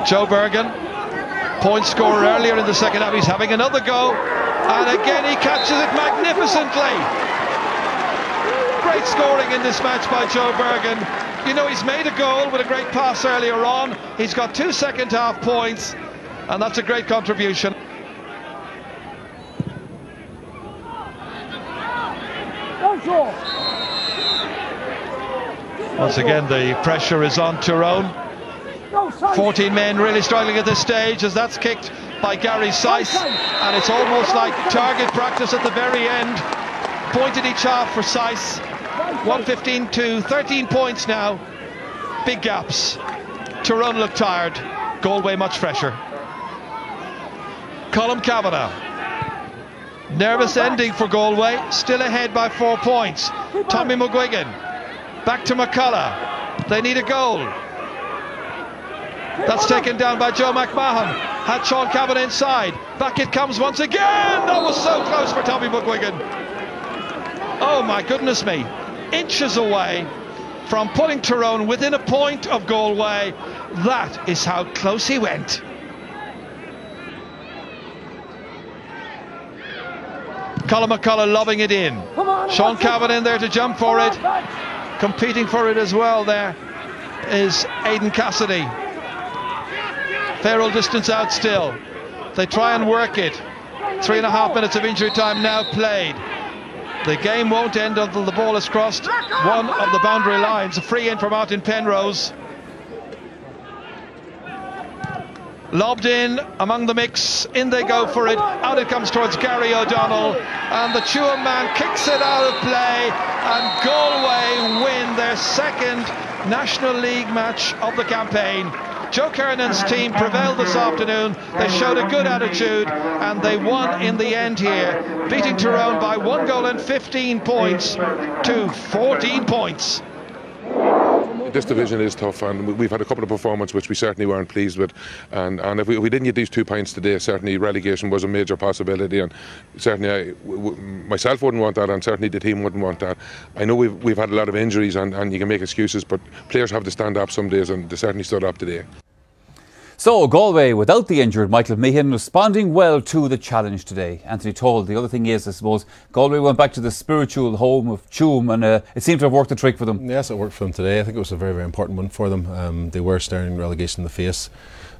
Joe Bergen, point scorer earlier in the second half, he's having another go, and again he catches it magnificently. Great scoring in this match by Joe Bergen. You know, he's made a goal with a great pass earlier on. He's got 2 second half points, and that's a great contribution. Once again the pressure is on Tyrone. 14 men really struggling at this stage as that's kicked by Gary Syce, and it's almost like target practice at the very end. Pointed each half for Syce. 115 to 13 points now. Big gaps. Tyrone look tired. Galway much fresher. Colm Kavanagh. Nervous ending for Galway. Still ahead by 4 points. Tommy McGuigan. Back to McCullough. They need a goal. That's taken down by Joe McMahon. Had Sean Kavanagh inside. Back it comes once again. That was so close for Tommy McGuigan. Oh my goodness me. Inches away from putting Tyrone within a point of Galway. That is how close he went. Colm McCullough lobbing it in. Sean Kavanagh in there to jump for it. Competing for it as well there is Aidan Cassidy. Fair old distance out still. They try and work it. 3.5 minutes of injury time now played. The game won't end until the ball has crossed one of the boundary lines. A free in for Martin Penrose. Lobbed in among the mix. In they go for it. Out it comes towards Gary O'Donnell. And the Tuam man kicks it out of play. And Galway win their second National League match of the campaign. Joe Kernan's team prevailed this afternoon. They showed a good attitude and they won in the end here, beating Tyrone by 1 goal and 15 points to 14 points. This division is tough, and we've had a couple of performances which we certainly weren't pleased with, and if we didn't get these 2 points today, certainly relegation was a major possibility, and certainly myself wouldn't want that, and certainly the team wouldn't want that. I know we've had a lot of injuries, and you can make excuses, but players have to stand up some days, and they certainly stood up today. So Galway, without the injured Michael Meehan, responding well to the challenge today. Anthony told, the other thing is, I suppose, Galway went back to the spiritual home of Tuam, and it seemed to have worked the trick for them. Yes, it worked for them today. I think it was a very, very important one for them. They were staring relegation in the face.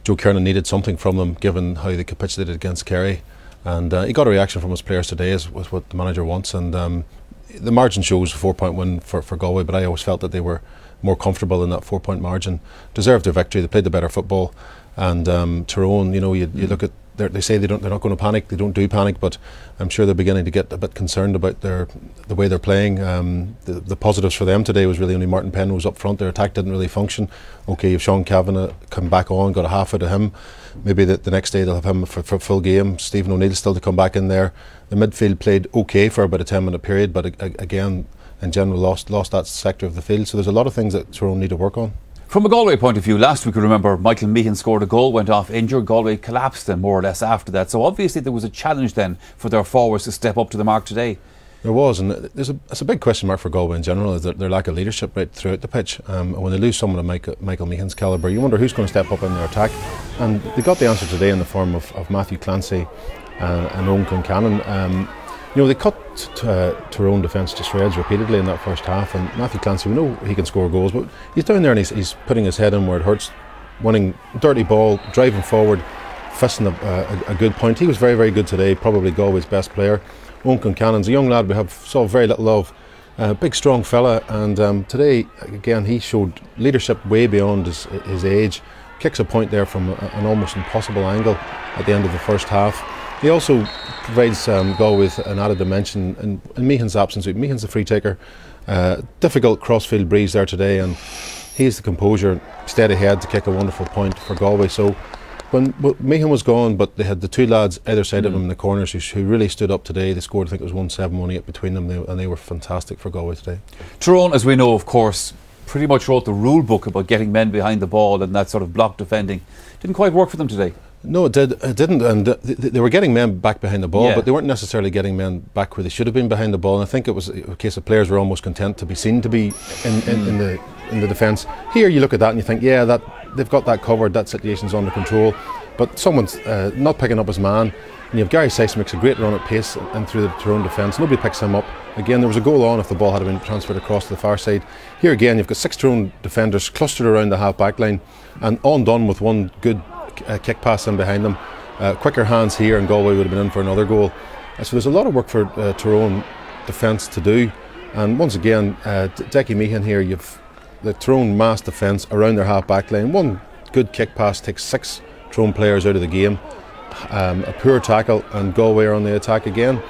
Joe Kernan needed something from them, given how they capitulated against Kerry, and he got a reaction from his players today, is what the manager wants. And the margin shows a 4-point win for Galway, but I always felt that they were more comfortable in that 4-point margin. Deserved their victory. They played the better football. And Tyrone, you know, you look at, they say they're not going to panic. They don't do panic, but I'm sure they're beginning to get a bit concerned about the way they're playing. The positives for them today was really only Martin Penrose up front. Their attack didn't really function. Okay, if Sean Kavanagh come back on, got a half out of him, maybe the next day they'll have him for full game. Stephen O'Neill still to come back in there. The midfield played okay for about a 10-minute period, but again, in general, lost that sector of the field. So there's a lot of things that Tyrone need to work on. From a Galway point of view, last week, you remember, Michael Meehan scored a goal, went off injured. Galway collapsed then more or less after that. So obviously there was a challenge then for their forwards to step up to the mark today. There was, and it's a big question mark for Galway in general, is their lack of leadership right throughout the pitch. And when they lose someone of Michael Meehan's calibre, you wonder who's going to step up in their attack. And they got the answer today in the form of Matthew Clancy and Ger Canning. You know, they cut Tyrone defence to shreds repeatedly in that first half, and Matthew Clancy, we know he can score goals, but he's down there and he's putting his head in where it hurts, winning dirty ball, driving forward, fisting a good point. He was very, very good today, probably Galway's best player. Ger Canning's a young lad we saw very little of, big strong fella, and today again he showed leadership way beyond his age. Kicks a point there from an almost impossible angle at the end of the first half. He also provides Galway with an added dimension in Meehan's absence. Meehan's the free taker. Difficult crossfield breeze there today, and he's the composure, steady head to kick a wonderful point for Galway. So when Meehan was gone, but they had the two lads either side of him in the corners who really stood up today. They scored, I think it was 1-7, 1-8 between them, and they were fantastic for Galway today. Tyrone, as we know, of course, pretty much wrote the rule book about getting men behind the ball and that sort of block defending. Didn't quite work for them today. No, it didn't, and they were getting men back behind the ball, but they weren't necessarily getting men back where they should have been behind the ball. And I think it was a case of players were almost content to be seen to be in in the defence. Here you look at that and you think, yeah, that they've got that covered, that situation's under control. But someone's not picking up his man. And you have Gary Sykes makes a great run at pace and through the Tyrone defence. Nobody picks him up. Again, there was a goal on if the ball had been transferred across to the far side. Here again, you've got 6 Tyrone defenders clustered around the half-back line and undone with one good kick pass in behind them. Quicker hands here and Galway would have been in for another goal. So there's a lot of work for Tyrone defence to do. And once again, Decky Meehan here, you've the Tyrone mass defence around their half-back line. One good kick pass takes 6 Tyrone players out of the game. A poor tackle and Galway are on the attack again.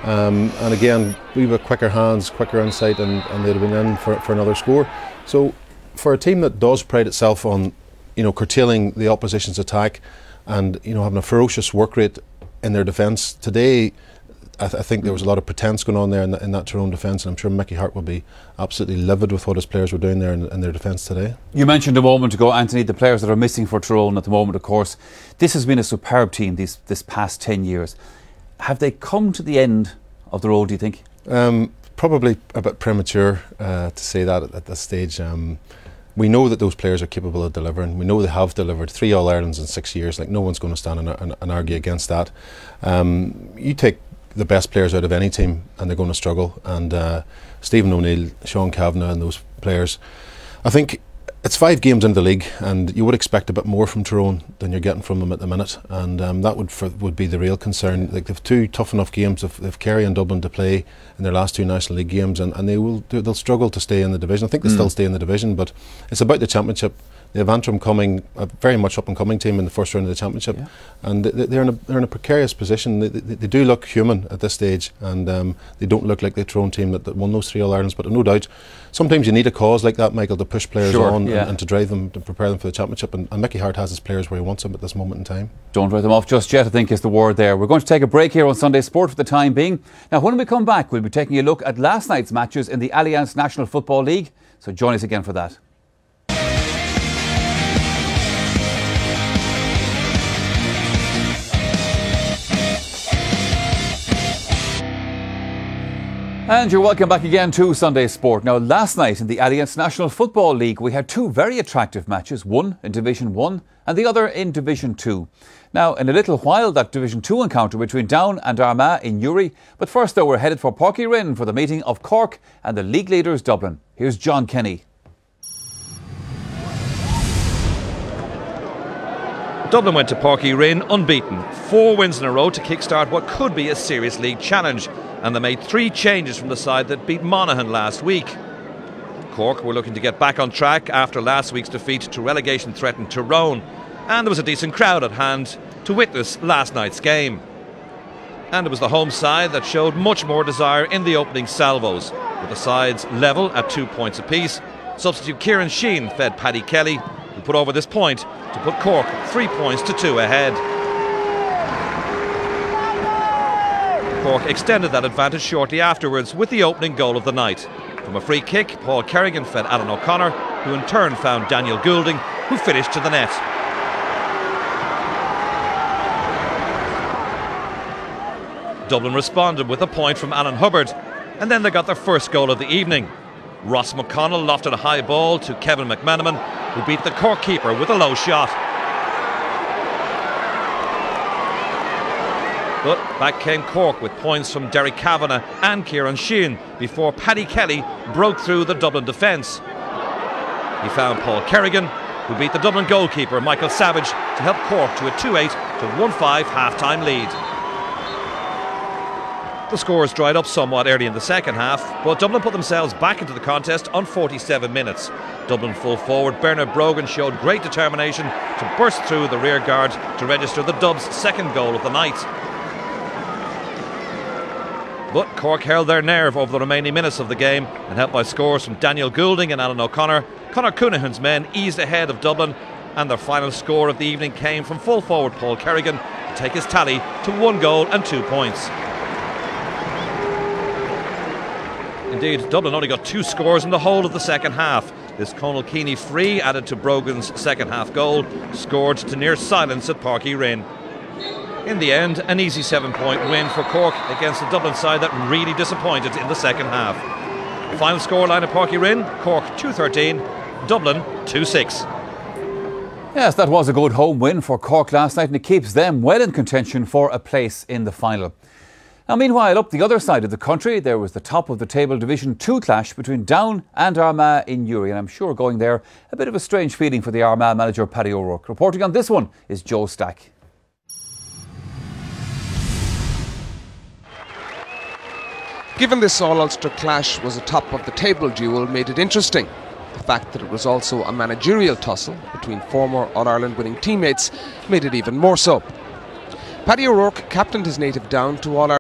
And again, we have quicker hands, quicker insight, and they'd have been in for another score. So for a team that does pride itself on, you know, curtailing the opposition's attack and, you know, having a ferocious work rate in their defence, today I think there was a lot of pretence going on there in that Tyrone defence, and I'm sure Mickey Hart will be absolutely livid with what his players were doing there in their defence today. You mentioned a moment ago, Anthony, the players that are missing for Tyrone at the moment, of course. This has been a superb team this past 10 years. Have they come to the end of the road, do you think? Probably a bit premature to say that at this stage. We know that those players are capable of delivering. We know they have delivered 3 All-Irelands in 6 years. Like, no one's going to stand and argue against that. You take the best players out of any team and they're going to struggle, and Stephen O'Neill, Sean Kavanagh and those players, I think it's 5 games into the league and you would expect a bit more from Tyrone than you're getting from them at the minute, and that would be the real concern. Like, they've 2 tough enough games. They've Kerry and Dublin to play in their last 2 National League games, and they'll struggle to stay in the division. I think they still stay in the division, but it's about the championship. They have Antrim coming, a very much up and coming team in the first round of the championship, and they're in a precarious position. They do look human at this stage, and they don't look like the Tyrone team that won those 3 All-Irelands. But no doubt, sometimes you need a cause like that, Michael, to push players on and to drive them, to prepare them for the championship. And Mickey Hart has his players where he wants them at this moment in time. Don't write them off just yet, I think is the word there. We're going to take a break here on Sunday Sport for the time being. Now, when we come back, we'll be taking a look at last night's matches in the Allianz National Football League. So join us again for that. And you're welcome back again to Sunday Sport. Now, last night in the Allianz National Football League, we had 2 very attractive matches, one in Division 1 and the other in Division 2. Now, in a little while, that Division 2 encounter between Down and Armagh in Uri. But first, though, we're headed for Páirc Uí Rinn for the meeting of Cork and the league leaders Dublin. Here's John Kenny. Dublin went to Páirc Uí Rinn unbeaten. 4 wins in a row to kickstart what could be a serious league challenge. And they made 3 changes from the side that beat Monaghan last week. Cork were looking to get back on track after last week's defeat to relegation threatened Tyrone. And there was a decent crowd at hand to witness last night's game. And it was the home side that showed much more desire in the opening salvos, with the sides level at 2 points apiece. Substitute Kieran Sheehan fed Paddy Kelly, who put over this point to put Cork 3 points to 2 ahead. Cork extended that advantage shortly afterwards with the opening goal of the night. From a free kick, Paul Kerrigan fed Alan O'Connor, who in turn found Daniel Goulding, who finished to the net. Dublin responded with a point from Alan Hubbard, and then they got their first goal of the evening. Ross McConnell lofted a high ball to Kevin McManaman, who beat the Cork keeper with a low shot. But back came Cork with points from Derek Kavanagh and Kieran Sheehan before Paddy Kelly broke through the Dublin defence. He found Paul Kerrigan, who beat the Dublin goalkeeper Michael Savage to help Cork to a 2-8 to 1-5 half-time lead. The scores dried up somewhat early in the second half, but Dublin put themselves back into the contest on 47 minutes. Dublin full forward Bernard Brogan showed great determination to burst through the rear guard to register the Dubs' second goal of the night. But Cork held their nerve over the remaining minutes of the game, and helped by scores from Daniel Goulding and Alan O'Connor, Conor Coonahan's men eased ahead of Dublin, and their final score of the evening came from full forward Paul Kerrigan to take his tally to 1 goal and 2 points. Indeed, Dublin only got 2 scores in the whole of the second half. This Conal Keaney free, added to Brogan's second half goal, scored to near silence at Páirc Uí Rinn. In the end, an easy 7-point win for Cork against the Dublin side that really disappointed in the second half. The final scoreline at Páirc Uí Rinn, Cork 2-13, Dublin 2-6. Yes, that was a good home win for Cork last night, and it keeps them well in contention for a place in the final. Now, meanwhile, up the other side of the country, there was the top of the table Division 2 clash between Down and Armagh in Uri, and I'm sure going there, a bit of a strange feeling for the Armagh manager Paddy O'Rourke. Reporting on this one is Joe Stack. Given this All-Ulster clash was a top-of-the-table duel made it interesting. The fact that it was also a managerial tussle between former All-Ireland winning teammates made it even more so. Paddy O'Rourke captained his native Down to All-Ireland